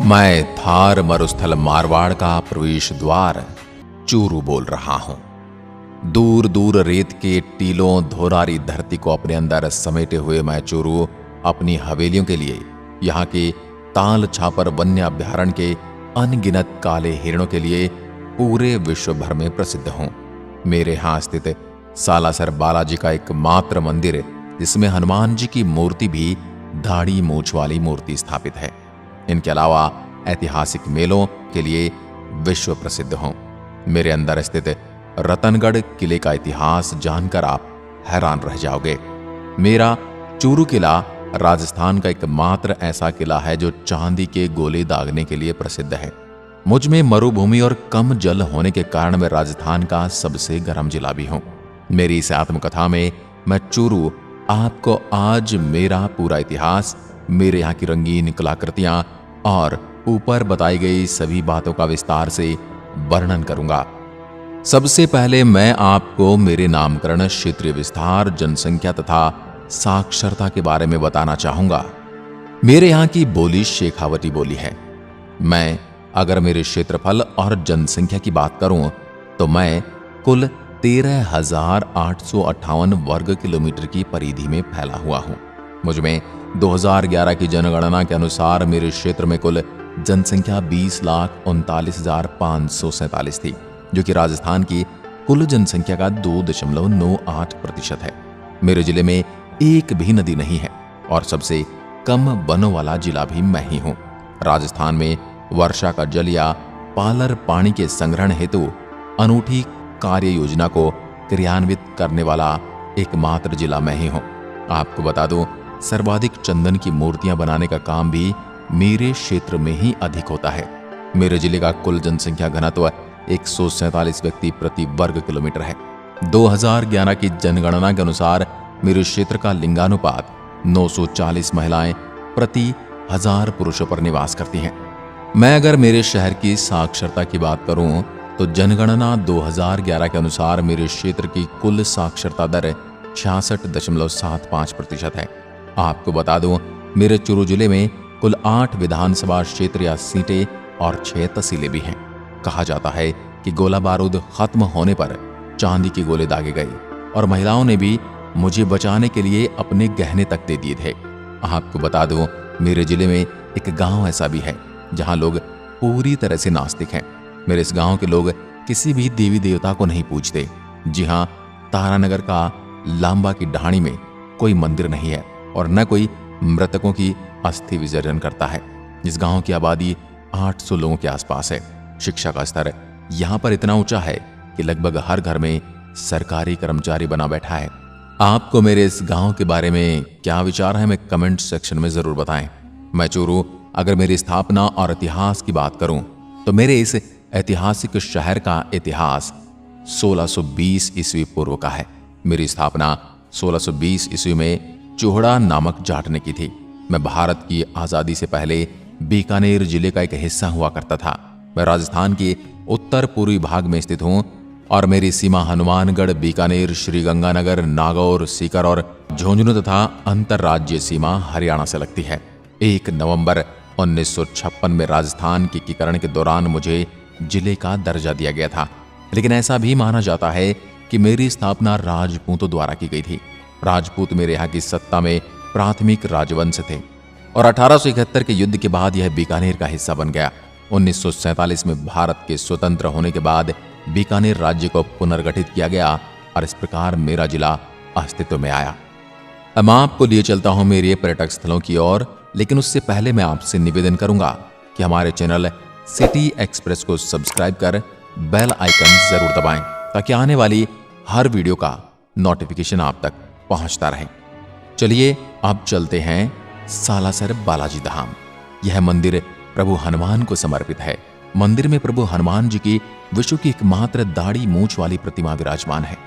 मैं थार मरुस्थल मारवाड़ का प्रवेश द्वार चूरू बोल रहा हूं। दूर दूर रेत के टीलों धोरारी धरती को अपने अंदर समेटे हुए मैं चूरू अपनी हवेलियों के लिए, यहाँ के ताल छापर वन्य अभ्यारण्य के अनगिनत काले हिरणों के लिए पूरे विश्व भर में प्रसिद्ध हूं। मेरे यहाँ स्थित सालासर बालाजी का एकमात्र मंदिर, जिसमें हनुमान जी की मूर्ति भी दाढ़ी मूछ वाली मूर्ति स्थापित है। इनके अलावा ऐतिहासिक मेलों के लिए विश्व प्रसिद्ध हूं। मेरे अंदर स्थित रतनगढ़ किले का इतिहास जानकर आप हैरान रह जाओगे। मेरा चूरू किला राजस्थान का एकमात्र ऐसा किला है जो चांदी के गोले दागने के लिए प्रसिद्ध है। मुझ में मरुभूमि और कम जल होने के कारण मैं राजस्थान का सबसे गर्म जिला भी हूं। मेरी इस आत्मकथा में मैं चूरू आपको आज मेरा पूरा इतिहास, मेरे यहाँ की रंगीन कलाकृतियां और ऊपर बताई गई सभी बातों का विस्तार से वर्णन करूंगा। सबसे पहले मैं आपको मेरे नामकरण, क्षेत्रीय विस्तार, जनसंख्या तथा साक्षरता के बारे में बताना चाहूंगा। मेरे यहाँ की बोली शेखावती बोली है। मैं अगर मेरे क्षेत्रफल और जनसंख्या की बात करूं तो मैं कुल 13,858 वर्ग किलोमीटर की परिधि में फैला हुआ हूं। मुझ में 2011 की जनगणना के अनुसार मेरे क्षेत्र में कुल जनसंख्या 20,39,547 थी, जो कि राजस्थान की कुल जनसंख्या का 2.98% है। मेरे जिले में एक भी नदी नहीं है और सबसे कम वनों वाला जिला भी मैं ही हूं। राजस्थान में वर्षा का जल या पालर पानी के संग्रहण हेतु अनूठी कार्य योजना को क्रियान्वित करने वाला एकमात्र जिला मैं ही हूं। आपको बता दूं, सर्वाधिक चंदन की मूर्तियां बनाने का काम भी मेरे क्षेत्र में ही अधिक होता है। मेरे जिले का कुल जनसंख्या घनत्व 147 व्यक्ति प्रति वर्ग किलोमीटर है। 2011 की जनगणना के अनुसार मेरे क्षेत्र का लिंगानुपात 940 महिलाएं प्रति 1000 पुरुषों पर निवास करती हैं। मैं अगर मेरे शहर की साक्षरता की बात करूं तो जनगणना 2011 के अनुसार मेरे क्षेत्र की कुल साक्षरता दर 66.75% है। आपको बता दूं, मेरे चूरू जिले में कुल 8 विधानसभा क्षेत्र या सीटें और 6 तहसीलें भी हैं। कहा जाता है कि गोला बारूद खत्म होने पर चांदी के गोले दागे गए और महिलाओं ने भी मुझे बचाने के लिए अपने गहने तक दे दिए थे। आपको बता दूं, मेरे जिले में एक गांव ऐसा भी है जहां लोग पूरी तरह से नास्तिक हैं। मेरे इस गांव के लोग किसी भी देवी देवता को नहीं पूजते। जी हां, तारानगर का लांबा की ढाणी में कोई मंदिर नहीं है और न कोई मृतकों की अस्थि विसर्जन करता है। इस गांव की आबादी 800 लोगों के आसपास है। शिक्षा का स्तर यहां पर इतना ऊंचा है कि लगभग हर घर में सरकारी कर्मचारी बना बैठा है। आपको मेरे इस गांव के बारे में क्या विचार है, मैं कमेंट सेक्शन में जरूर बताएं। मैं चूरू अगर मेरी स्थापना और इतिहास की बात करूं तो मेरे इस ऐतिहासिक शहर का इतिहास 1620 ईस्वी पूर्व का है। मेरी स्थापना 1620 ईस्वी में चोहड़ा नामक जाट ने की थी। मैं भारत की आजादी से पहले बीकानेर जिले का एक हिस्सा हुआ करता था। मैं राजस्थान के उत्तर पूर्वी भाग में स्थित हूं और मेरी सीमा हनुमानगढ़, बीकानेर, श्रीगंगानगर, नागौर, सीकर और झुंझुनू तथा अंतर्राज्यीय सीमा हरियाणा से लगती है। 1 नवंबर 1956 में राजस्थान के एकीकरण के दौरान मुझे जिले का दर्जा दिया गया था, लेकिन ऐसा भी माना जाता है कि मेरी स्थापना राजपूतों द्वारा की गई थी। राजपूत मेरे यहाँ की सत्ता में प्राथमिक राजवंश थे और 1871 के युद्ध के बाद यह बीकानेर का हिस्सा बन गया। 1947 में भारत के स्वतंत्र होने के बाद बीकानेर राज्य को पुनर्गठित किया गया और इस प्रकार मेरा जिला अस्तित्व में आया। अब मैं आपको लिए चलता हूं मेरे पर्यटक स्थलों की ओर, लेकिन उससे पहले मैं आपसे निवेदन करूंगा कि हमारे चैनल सिटी एक्सप्रेस को सब्सक्राइब कर बेल आइकन जरूर दबाएं ताकि आने वाली हर वीडियो का नोटिफिकेशन आप तक पहुंचता रहे। चलिए अब चलते हैं सालासर बालाजी धाम। यह मंदिर प्रभु हनुमान को समर्पित है। मंदिर में प्रभु हनुमान जी की विश्व की एकमात्र दाढ़ी मूछ वाली प्रतिमा विराजमान है,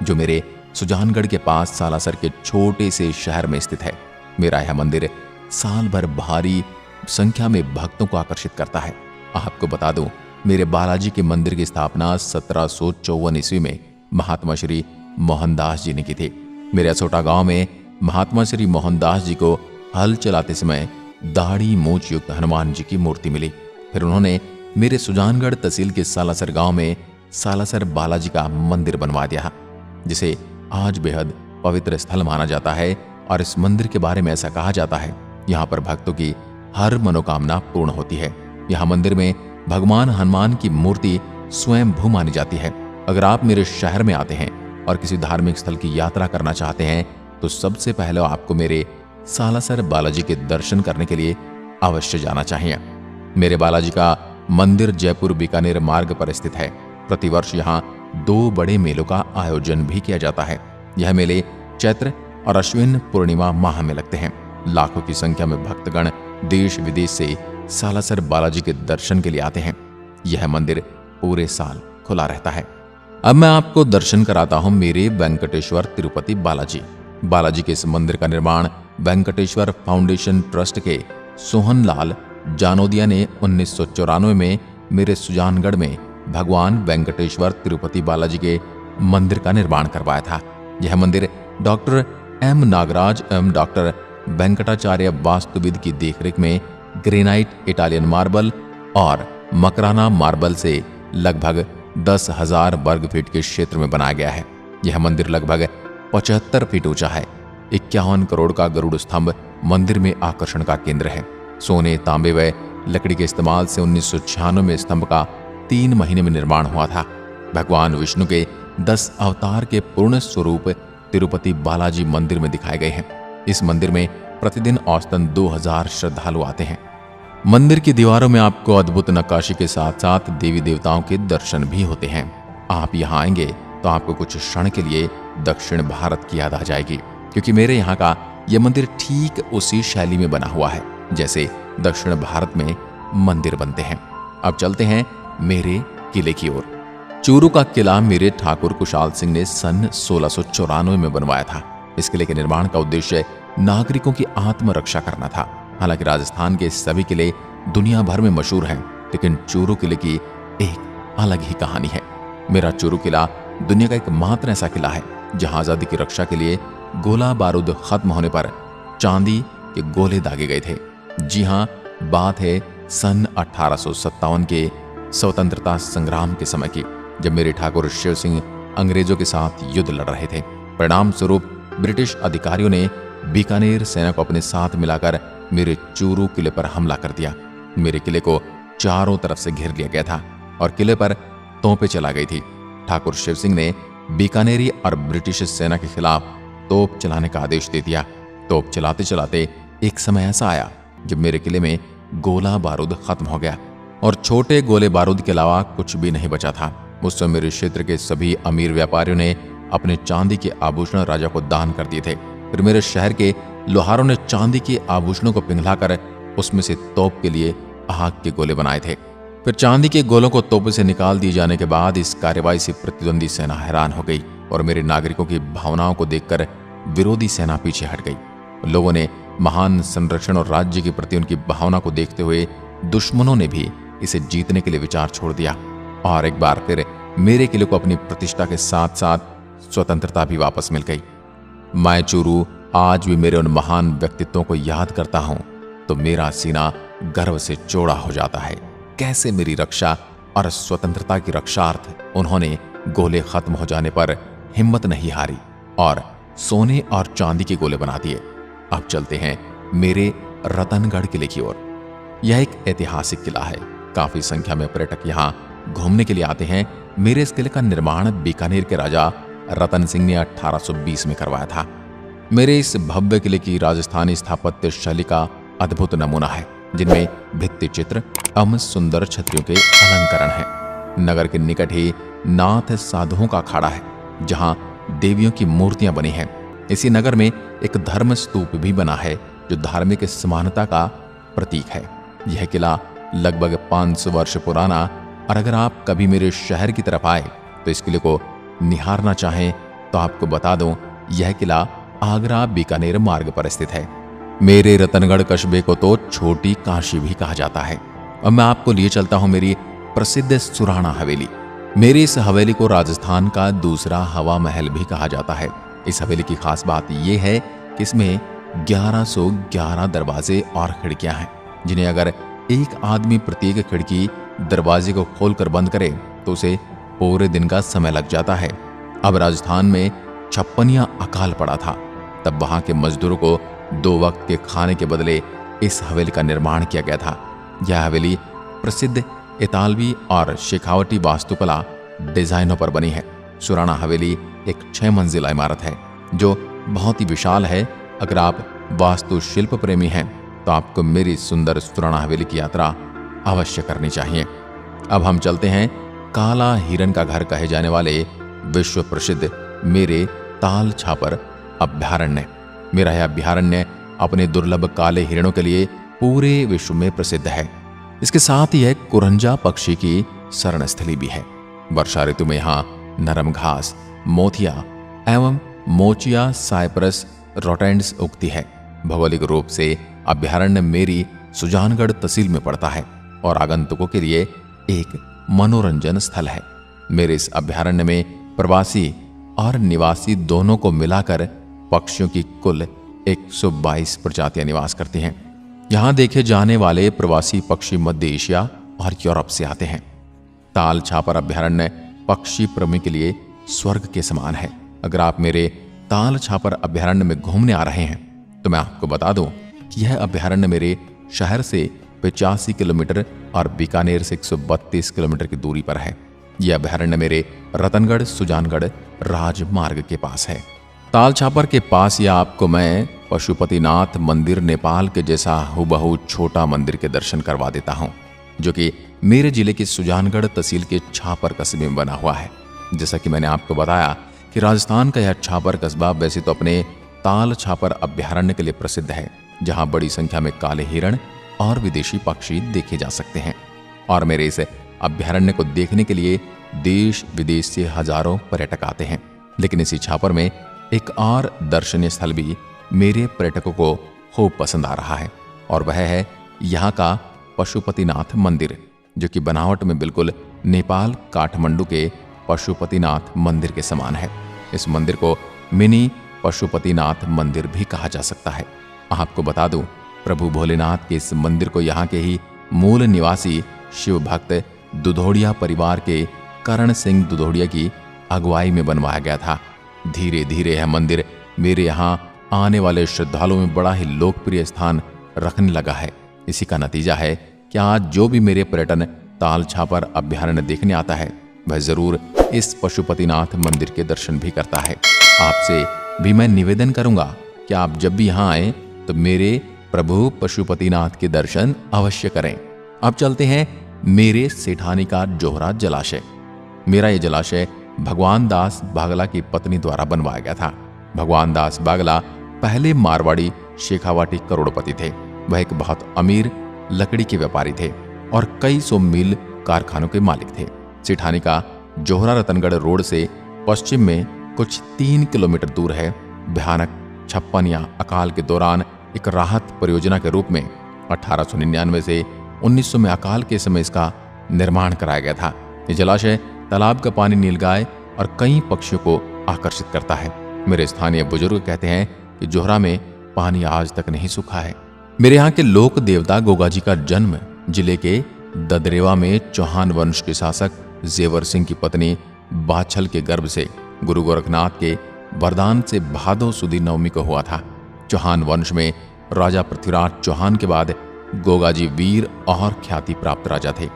जो मेरे सुजानगढ़ के पास सालासर के छोटे से शहर में स्थित है। मेरा यह मंदिर साल भर भारी संख्या में भक्तों को आकर्षित करता है। आपको बता दूं, मेरे बालाजी के मंदिर की स्थापना 1754 ईस्वी में महात्मा श्री मोहनदास जी ने की थी। मेरे असोटा गांव में महात्मा श्री मोहनदास जी को हल चलाते समय दाढ़ी मूंछ युक्त हनुमान जी की मूर्ति मिली। फिर उन्होंने मेरे सुजानगढ़ तहसील के सालासर गांव में सालासर बालाजी का मंदिर बनवा दिया, जिसे आज बेहद पवित्र स्थल माना जाता है। और इस मंदिर के बारे में ऐसा कहा जाता है, यहाँ पर भक्तों की हर मनोकामना पूर्ण होती है। यहाँ मंदिर में भगवान हनुमान की मूर्ति स्वयं भू मानी जाती है। अगर आप मेरे शहर में आते हैं और किसी धार्मिक स्थल की यात्रा करना चाहते हैं तो सबसे पहले आपको मेरे सालासर बालाजी के दर्शन करने के लिए अवश्य जाना चाहिए। मेरे बालाजी का मंदिर जयपुर बीकानेर मार्ग पर स्थित है। प्रतिवर्ष यहाँ 2 बड़े मेलों का आयोजन भी किया जाता है। यह मेले चैत्र और अश्विन पूर्णिमा माह में लगते हैं। लाखों की संख्या में भक्तगण देश विदेश से सालासर बालाजी के दर्शन के लिए आते हैं। यह मंदिर पूरे साल खुला रहता है। अब मैं आपको दर्शन कराता हूं मेरे वेंकटेश्वर तिरुपति बालाजी। बालाजी के इस मंदिर का निर्माण वेंकटेश्वर फाउंडेशन ट्रस्ट के सोहनलाल जानोदिया ने 1994 में मेरे सुजानगढ़ में भगवान वेंकटेश्वर तिरुपति बालाजी के मंदिर का निर्माण करवाया था। यह मंदिर डॉक्टर एम नागराज एवं डॉक्टर वेंकटाचार्य वास्तुविद की देखरेख में ग्रेनाइट, इटालियन मार्बल और मकराना मार्बल से लगभग 10,000 वर्ग फीट के क्षेत्र में बनाया गया है। यह मंदिर लगभग 75 फीट ऊंचा है। 51 करोड़ का गरुड़ स्तंभ मंदिर में आकर्षण का केंद्र है। सोने, तांबे व लकड़ी के इस्तेमाल से 1996 में स्तंभ का 3 महीने में निर्माण हुआ था। भगवान विष्णु के 10 अवतार के पूर्ण स्वरूप तिरुपति बालाजी मंदिर में दिखाए गए हैं। इस मंदिर में प्रतिदिन औसतन 2000 श्रद्धालु आते हैं। मंदिर की दीवारों में आपको अद्भुत नक्काशी के साथ साथ देवी देवताओं के दर्शन भी होते हैं। आप यहाँ आएंगे तो आपको कुछ क्षण के लिए दक्षिण भारत की याद आ जाएगी, क्योंकि मेरे यहाँ का यह मंदिर ठीक उसी शैली में बना हुआ है जैसे दक्षिण भारत में मंदिर बनते हैं। अब चलते हैं मेरे किले की ओर। चूरू का किला मेरे ठाकुर कुशाल सिंह ने सन 1694 में बनवाया था। इस किले के निर्माण का उद्देश्य नागरिकों की आत्मरक्षा करना था। हालांकि राजस्थान के सभी किले दुनिया भर में मशहूर हैं, लेकिन चूरू किले की एक अलग ही कहानी है। मेरा चूरू किला दुनिया का एकमात्र ऐसा किला है जहां आजादी की रक्षा के लिए गोला बारूद खत्म होने पर चांदी के गोले दागे गए थे। जी हां, बात है सन 1857 के स्वतंत्रता संग्राम के समय की, जब मेरे ठाकुर शिव सिंह अंग्रेजों के साथ युद्ध लड़ रहे थे। परिणाम स्वरूप ब्रिटिश अधिकारियों ने बीकानेर सेना को अपने साथ मिलाकर मेरे चूरू किले पर हमला कर दिया। मेरे किले को चारों तरफ से घेर लिया गया था और किले पर तोपें चला गई थी। ठाकुर शिव सिंह ने बीकानेरी और ब्रिटिश सेना के खिलाफ तोप चलाने का आदेश दे दिया। तोप चलाते चलाते एक समय ऐसा आया जब मेरे किले में गोला बारूद खत्म हो गया और छोटे गोले बारूद के अलावा कुछ भी नहीं बचा था। उस समय मेरे क्षेत्र के सभी अमीर व्यापारियों ने अपने चांदी के आभूषण राजा को दान कर दिए थे। फिर मेरे शहर के लोहारों ने चांदी के आभूषणों को पिघलाकर उसमें से तोप के लिए आग के गोले बनाए थे। फिर चांदी के गोलों को तोप से निकाल दिए जाने के बाद इस कार्रवाई से प्रतिद्वंदी सेना हैरान हो गई और मेरे नागरिकों की भावनाओं को देखकर विरोधी सेना पीछे हट गई। लोगों ने महान संरक्षण और राज्य के प्रति उनकी भावना को देखते हुए दुश्मनों ने भी इसे जीतने के लिए विचार छोड़ दिया और एक बार फिर मेरे किले को अपनी प्रतिष्ठा के साथ साथ स्वतंत्रता भी वापस मिल गई। मैं चूरू आज भी मेरे उन महान व्यक्तित्वों को याद करता हूं तो मेरा सीना गर्व से चौड़ा हो जाता है। कैसे मेरी रक्षा और स्वतंत्रता की रक्षार्थ उन्होंने गोले खत्म हो जाने पर हिम्मत नहीं हारी और सोने और चांदी के गोले बना दिए। अब चलते हैं मेरे रतनगढ़ किले की ओर। यह एक ऐतिहासिक किला है। काफी संख्या में पर्यटक यहाँ घूमने के लिए आते हैं। मेरे इस किले का निर्माण बीकानेर के राजा रतन सिंह ने 1820 में करवाया था। मेरे इस भव्य किले की राजस्थानी स्थापत्य शैली का अद्भुत नमूना है, जिनमें भित्ति चित्र एवं सुंदर छतरियों के अलंकरण हैं। नगर के निकट ही नाथ साधुओं का अखाड़ा है, जहां देवियों की मूर्तियां बनी हैं। इसी नगर में एक धर्म स्तूप भी बना है जो धार्मिक समानता का प्रतीक है। यह किला लगभग 500 वर्ष पुराना और अगर आप कभी मेरे शहर की तरफ आए तो इस किले को निहारना चाहें तो आपको बता दूं, यह किला आगरा बीकानेर मार्ग पर स्थित है। मेरे रतनगढ़ कस्बे को तो छोटी काशी भी कहा जाता है। अब मैं आपको लिए चलता हूं मेरी प्रसिद्ध सुराणा हवेली। मेरी इस हवेली को राजस्थान का दूसरा हवा महल भी कहा जाता है। इस हवेली की खास बात यह है कि इसमें 1111 दरवाजे और खिड़कियां हैं, जिन्हें अगर एक आदमी प्रत्येक खिड़की दरवाजे को खोलकर बंद करे तो उसे पूरे दिन का समय लग जाता है। अब राजस्थान में 56 अकाल पड़ा था, तब वहां के मजदूरों को 2 वक्त के खाने के बदले इस हवेली का निर्माण किया गया था। यह हवेली प्रसिद्ध इतालवी और शेखावटी वास्तुकला डिजाइनों पर बनी है। सुराना हवेली एक 6 मंजिला इमारत है जो बहुत ही विशाल है। अगर आप वास्तुशिल्प प्रेमी हैं तो आपको मेरी सुंदर सुराना हवेली की यात्रा अवश्य करनी चाहिए। अब हम चलते हैं काला हिरन का घर कहे जाने वाले विश्व प्रसिद्ध मेरे ताल छापर अभ्यारण्य। मेरा यह अभ्यारण्य अपने दुर्लभ काले हिरणों के लिए पूरे विश्व में प्रसिद्ध है। इसके साथ ही एक कुरंजा पक्षी की शरण स्थली भी है। वर्षा ऋतु में यहाँ नरम घास, मोथिया एवं मोचिया साइप्रस रोटेंड्स उगती है। भौगोलिक रूप से अभ्यारण्य मेरी सुजानगढ़ तहसील में पड़ता है और आगंतुकों के लिए एक मनोरंजन स्थल है। मेरे इस अभ्यारण्य में प्रवासी और निवासी दोनों को मिलाकर पक्षियों की कुल 122 प्रजातियां निवास करती हैं। यहाँ देखे जाने वाले प्रवासी पक्षी मध्य एशिया और यूरोप से आते हैं। ताल छापर अभ्यारण्य पक्षी प्रेमी के लिए स्वर्ग के समान है। अगर आप मेरे ताल छापर अभ्यारण्य में घूमने आ रहे हैं तो मैं आपको बता दूं कि यह अभ्यारण्य मेरे शहर से 85 किलोमीटर और बीकानेर से 132 किलोमीटर की दूरी पर है। यह अभ्यारण्य मेरे रतनगढ़ सुजानगढ़ राजमार्ग के पास है। ताल छापर के पास ही आपको मैं पशुपतिनाथ मंदिर नेपाल के जैसा हुबहू छोटा मंदिर के दर्शन करवा देता हूं, जो कि मेरे जिले के सुजानगढ़ तहसील के छापर कस्बे में बना हुआ है। जैसा कि मैंने आपको बताया कि राजस्थान का यह छापर कस्बा वैसे तो अपने ताल छापर अभ्यारण्य के लिए प्रसिद्ध है, जहां बड़ी संख्या में काले हिरण और विदेशी पक्षी देखे जा सकते हैं। और मेरे इस अभ्यारण्य को देखने के लिए देश विदेश से हजारों पर्यटक आते हैं। लेकिन इसी छापर में एक और दर्शनीय स्थल भी मेरे पर्यटकों को खूब पसंद आ रहा है, और वह है यहाँ का पशुपतिनाथ मंदिर, जो कि बनावट में बिल्कुल नेपाल काठमांडू के पशुपतिनाथ मंदिर के समान है। इस मंदिर को मिनी पशुपतिनाथ मंदिर भी कहा जा सकता है। आपको बता दूं, प्रभु भोलेनाथ के इस मंदिर को यहाँ के ही मूल निवासी शिव भक्त दुधोड़िया परिवार के करण सिंह दुधोड़िया की अगुवाई में बनवाया गया था। धीरे धीरे यह मंदिर मेरे यहाँ आने वाले श्रद्धालुओं में बड़ा ही लोकप्रिय स्थान रखने लगा है। इसी का नतीजा है कि आज जो भी मेरे पर्यटन ताल छापर अभ्यारण्य देखने आता है वह जरूर इस पशुपतिनाथ मंदिर के दर्शन भी करता है। आपसे भी मैं निवेदन करूंगा कि आप जब भी यहाँ आए तो मेरे प्रभु पशुपतिनाथ के दर्शन अवश्य करें। अब चलते हैं मेरे सेठानी का जोहरा जलाशय। मेरा ये जलाशय भगवान दास बागला की पत्नी द्वारा बनवाया गया था। भगवान दास बागला पहले मारवाड़ी शेखावाटी करोड़पति थे। वह एक बहुत अमीर लकड़ी के व्यापारी थे और कई सौ मील कारखानों के मालिक थे। सेठानी का जोहरा रतनगढ़ रोड से पश्चिम में कुछ 3 किलोमीटर दूर है। भयानक 56 अकाल के दौरान एक राहत परियोजना के रूप में 1899 से 1900 में अकाल के समय इसका निर्माण कराया गया था। ये जलाशय तालाब का पानी नीलगाय और कई पक्षियों को आकर्षित करता है। मेरे स्थानीय बुजुर्ग कहते हैं कि जोहरा में पानी आज तक नहीं सूखा है। मेरे यहाँ के लोक देवता गोगाजी का जन्म जिले के ददरेवा में चौहान वंश के शासक जेवर सिंह की पत्नी बाछल के गर्भ से गुरु गोरखनाथ के वरदान से भादो सुदी नवमी को हुआ था। चौहान वंश में राजा पृथ्वीराज चौहान के बाद गोगाजी वीर और ख्याति प्राप्त राजा थे।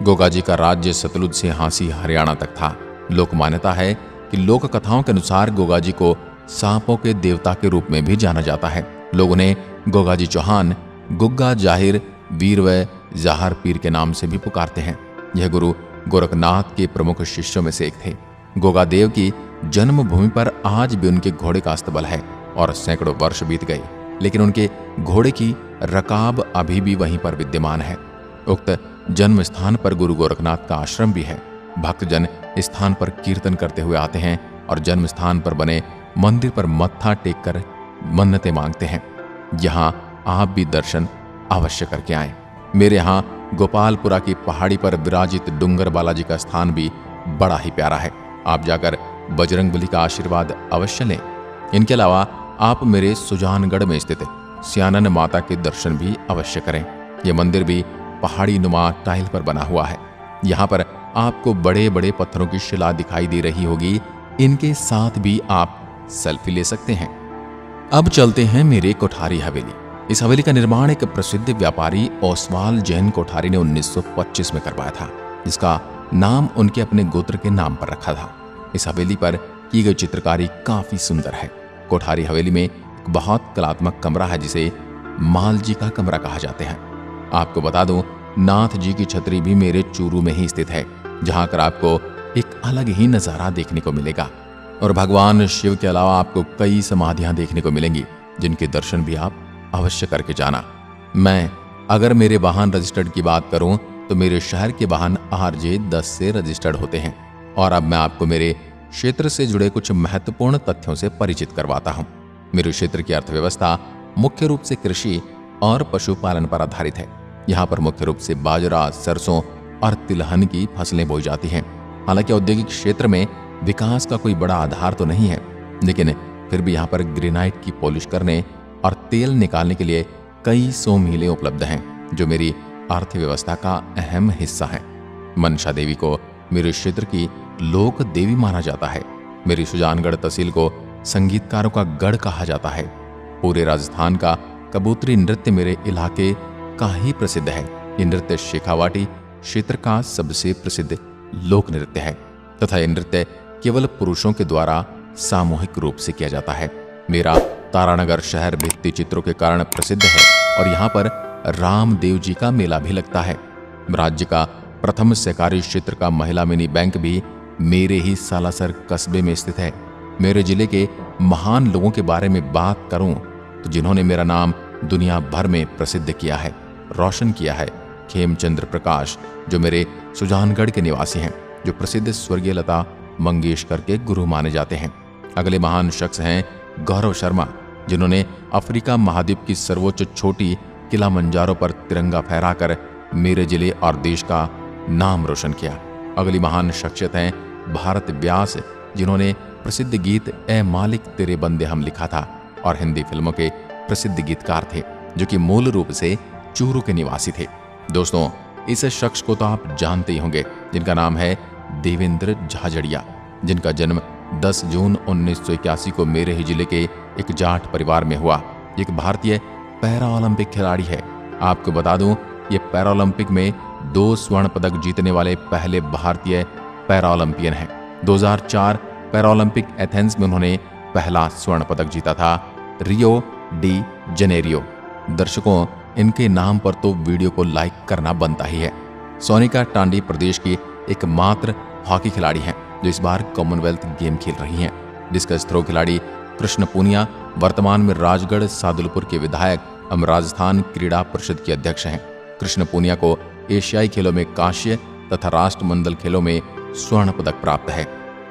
गोगाजी का राज्य सतलुज से हांसी हरियाणा तक था। लोक मान्यता है कि लोक कथाओं के अनुसार गोगाजी को सांपों के देवता के रूप में भी जाना जाता है। लोग उन्हें गोगाजी चौहान, गुग्गा जाहिर, वीर व जाहर पीर के नाम से भी पुकारते हैं। यह गुरु गोरखनाथ के प्रमुख शिष्यों में से एक थे। गोगादेव की जन्मभूमि पर आज भी उनके घोड़े का अस्तबल है और सैकड़ों वर्ष बीत गए, लेकिन उनके घोड़े की रकाब अभी भी वहीं पर विद्यमान है। उक्त जन्म स्थान पर गुरु गोरखनाथ का आश्रम भी है। भक्तजन स्थान पर कीर्तन करते हुए आते हैं और जन्म स्थान पर बने मंदिर पर मत्था टेक कर मन्नतें मांगते हैं। यहाँ आप भी दर्शन अवश्य करके आएं। मेरे यहाँ गोपालपुरा की पहाड़ी पर विराजित डूंगर बालाजी का स्थान भी बड़ा ही प्यारा है। आप जाकर बजरंगबली का आशीर्वाद अवश्य लें। इनके अलावा आप मेरे सुजानगढ़ में स्थित सियानन माता के दर्शन भी अवश्य करें। यह मंदिर भी पहाड़ी नुमा टाइल पर बना हुआ है। यहाँ पर आपको बड़े बड़े पत्थरों की शिला दिखाई दे रही होगी, इनके साथ भी आप सेल्फी ले सकते हैं। अब चलते हैं मेरे कोठारी हवेली। इस हवेली का निर्माण एक प्रसिद्ध व्यापारी ओसवाल जैन कोठारी ने 1925 में करवाया था, जिसका नाम उनके अपने गोत्र के नाम पर रखा था। इस हवेली पर की गई चित्रकारी काफी सुंदर है। कोठारी हवेली में एक बहुत कलात्मक कमरा है, जिसे माल जी का कमरा कहा जाते हैं। आपको बता दूं, नाथ जी की छतरी भी मेरे चूरू में ही स्थित है, जहां कर आपको एक अलग ही नजारा देखने को मिलेगा। और भगवान शिव के अलावा आपको कई समाधियां देखने को मिलेंगी, जिनके दर्शन भी आप अवश्य करके जाना। मैं अगर मेरे वाहन रजिस्टर्ड की बात करूं तो मेरे शहर के वाहन RJ 10 से रजिस्टर्ड होते हैं। और अब मैं आपको मेरे क्षेत्र से जुड़े कुछ महत्वपूर्ण तथ्यों से परिचित करवाता हूं। मेरे क्षेत्र की अर्थव्यवस्था मुख्य रूप से कृषि और पशुपालन पर आधारित है। यहाँ पर मुख्य रूप से बाजरा, सरसों और तिलहन की फसलें बोई जाती हैं। हालांकि औद्योगिक क्षेत्र में विकास का कोई बड़ा आधार तो नहीं है, लेकिन फिर भी यहाँ पर ग्रेनाइट की पॉलिश करने और तेल निकालने के लिए कई 100 मिलें उपलब्ध हैं, जो मेरी अर्थव्यवस्था का अहम हिस्सा है। मनसा देवी को मेरे क्षेत्र की लोक देवी माना जाता है। मेरी सुजानगढ़ तहसील को संगीतकारों का गढ़ कहा जाता है। पूरे राजस्थान का कबूतरी नृत्य मेरे इलाके का ही प्रसिद्ध है। ये नृत्य शेखावाटी क्षेत्र का सबसे प्रसिद्ध लोक नृत्य है तथा ये नृत्य केवल पुरुषों के द्वारा सामूहिक रूप से किया जाता है। मेरा तारानगर शहर भित्ति चित्रों के कारण प्रसिद्ध है और यहाँ पर रामदेव जी का मेला भी लगता है। राज्य का प्रथम सहकारी क्षेत्र का महिला मिनी बैंक भी मेरे ही सालासर कस्बे में स्थित है। मेरे जिले के महान लोगों के बारे में बात करूं तो जिन्होंने मेरा नाम दुनिया भर में प्रसिद्ध किया है, रोशन किया है, खेमचंद्र प्रकाश जो मेरे सुजानगढ़ के निवासी हैं, जो प्रसिद्ध स्वर्गीय लता मंगेशकर के गुरु माने जाते हैं। अगले महान शख्स हैं गौरव शर्मा, जिन्होंने अफ्रीका महाद्वीप की सर्वोच्च चोटी किलामंजारो पर तिरंगा फहराकर मेरे जिले और देश का नाम रोशन किया। अगली महान शख्सियत हैं भारत व्यास, जिन्होंने प्रसिद्ध गीत ए मालिक तेरे बंदे हम लिखा था और हिंदी फिल्मों के प्रसिद्ध गीतकार थे, जो कि मूल रूप से चूरू के निवासी थे। दोस्तों, इस शख्स को तो आप जानते ही होंगे, जिनका नाम है देवेंद्र झाझड़िया, जिनका जन्म 10 जून 1981 को मेरे ही जिले के एक जाट परिवार में हुआ। एक भारतीय पैरा ओलंपिक खिलाड़ी है। आपको बता दूं, ये पैरा ओलंपिक में 2 स्वर्ण पदक जीतने वाले पहले भारतीय पैरा ओलंपियन हैं। 2004 पैरा ओलंपिक एथेंस में उन्होंने पहला स्वर्ण पदक जीता था, रियो डी जनेरियो। दर्शकों, इनके नाम पर तो वीडियो को लाइक करना बनता ही है। सोनिका टांडी प्रदेश की एकमात्र हॉकी खिलाड़ी हैं, जो इस बार कॉमनवेल्थ गेम खेल रही हैं। डिस्कस थ्रो खिलाड़ी कृष्ण पूनिया वर्तमान में राजगढ़ सादुलपुर के विधायक एवं राजस्थान क्रीड़ा परिषद के अध्यक्ष हैं। कृष्ण पूनिया को एशियाई खेलों में कांस्य तथा राष्ट्रमंडल खेलों में स्वर्ण पदक प्राप्त है।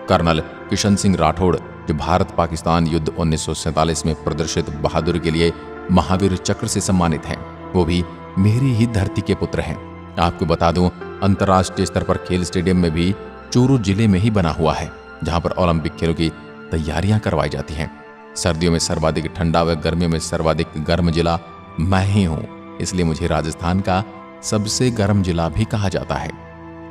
कर्नल किशन सिंह राठौड़, जो भारत पाकिस्तान युद्ध 1947 में प्रदर्शित बहादुरी के लिए महावीर चक्र से सम्मानित हैं, वो भी मेरी ही धरती के पुत्र हैं। आपको बता दूं, अंतर्राष्ट्रीय स्तर पर खेल स्टेडियम में भी चूरू जिले में ही बना हुआ है, जहां पर ओलंपिक खेलों की तैयारियां करवाई जाती हैं। सर्दियों में सर्वाधिक ठंडा व गर्मियों में सर्वाधिक गर्म जिला मैं ही हूं, इसलिए मुझे राजस्थान का सबसे गर्म जिला भी कहा जाता है।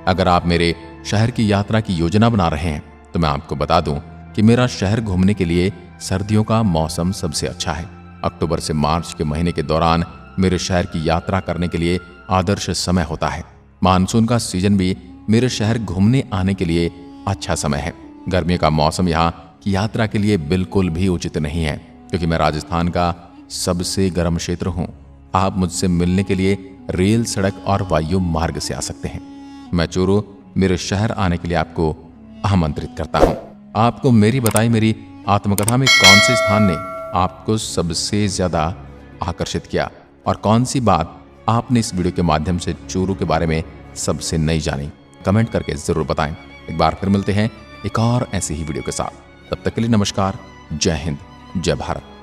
अगर आप मेरे शहर की यात्रा की योजना बना रहे हैं तो मैं आपको बता दूं कि मेरा शहर घूमने के लिए सर्दियों का मौसम सबसे अच्छा है। अक्टूबर से मार्च के महीने के दौरान मेरे शहर की यात्रा करने के लिए आदर्श समय होता है। मानसून का सीजन भी मेरे शहर घूमने आने के लिए अच्छा समय है। गर्मियों का मौसम यहाँ की यात्रा के लिए बिल्कुल भी उचित नहीं है, क्योंकि मैं राजस्थान का सबसे गर्म क्षेत्र हूँ। आप मुझसे मिलने के लिए रेल, सड़क और वायु मार्ग से आ सकते हैं। मैं चूरू मेरे शहर आने के लिए आपको आमंत्रित करता हूँ। आपको मेरी बताई मेरी आत्मकथा में कौन से स्थान ने आपको सबसे ज्यादा आकर्षित किया और कौन सी बात आपने इस वीडियो के माध्यम से चूरू के बारे में सबसे नई जानी, कमेंट करके जरूर बताएं। एक बार फिर मिलते हैं एक और ऐसी ही वीडियो के साथ। तब तक के लिए नमस्कार, जय हिंद, जय भारत।